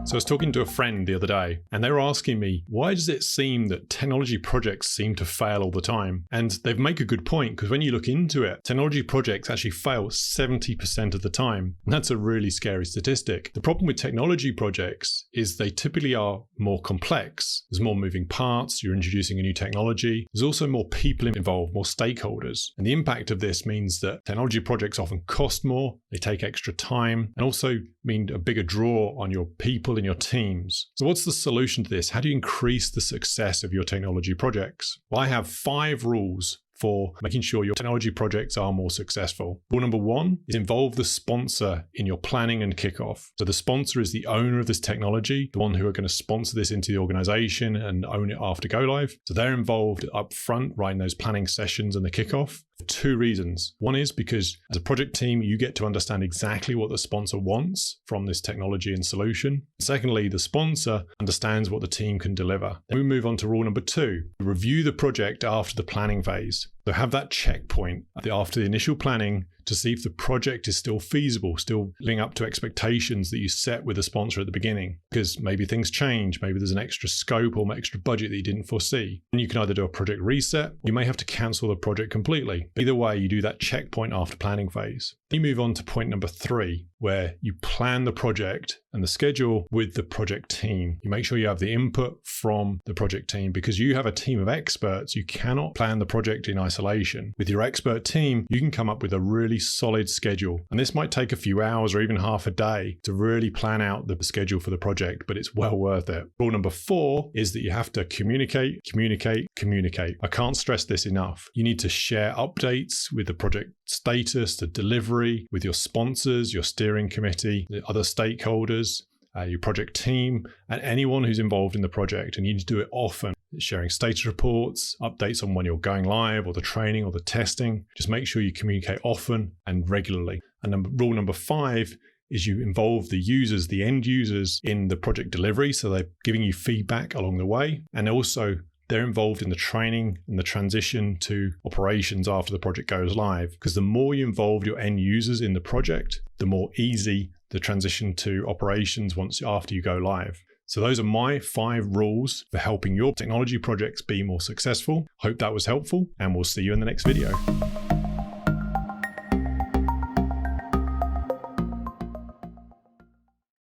So I was talking to a friend the other day and they were asking me, why does it seem that technology projects seem to fail all the time? And they make a good point, because when you look into it, technology projects actually fail 70% of the time. And that's a really scary statistic. The problem with technology projects is they typically are more complex. There's more moving parts, you're introducing a new technology. There's also more people involved, more stakeholders. And the impact of this means that technology projects often cost more, they take extra time, and also mean a bigger draw on your people in your teams. So what's the solution to this? How do you increase the success of your technology projects? Well, I have 5 rules for making sure your technology projects are more successful. Rule number 1 is involve the sponsor in your planning and kickoff. So the sponsor is the owner of this technology, the one who are going to sponsor this into the organization and own it after go live. So they're involved up front, right in those planning sessions and the kickoff. For 2 reasons. One is because as a project team, you get to understand exactly what the sponsor wants from this technology and solution. Secondly, the sponsor understands what the team can deliver. Then we move on to rule number 2. Review the project after the planning phase. So have that checkpoint after the initial planning to see if the project is still feasible, still living up to expectations that you set with the sponsor at the beginning. Because maybe things change, maybe there's an extra scope or extra budget that you didn't foresee. And you can either do a project reset, or you may have to cancel the project completely. Either way, you do that checkpoint after planning phase. Then you move on to point number 3, where you plan the project and the schedule with the project team. You make sure you have the input from the project team, because you have a team of experts. You cannot plan the project in isolation. With your expert team, you can come up with a really solid schedule. And this might take a few hours or even half a day to really plan out the schedule for the project, but it's well worth it. Rule number 4 is that you have to communicate. I can't stress this enough. You need to share updates with the project status, the delivery, with your sponsors, your steering committee, the other stakeholders, your project team, and anyone who's involved in the project. And you need to do it often. Sharing status reports, updates on when you're going live, or the training or the testing. Just make sure you communicate often and regularly. And rule number 5 is you involve the users, the end users, in the project delivery. So they're giving you feedback along the way. And also they're involved in the training and the transition to operations after the project goes live. Because the more you involve your end users in the project, the more easy the transition to operations after you go live. So those are my 5 rules for helping your technology projects be more successful. Hope that was helpful, and we'll see you in the next video.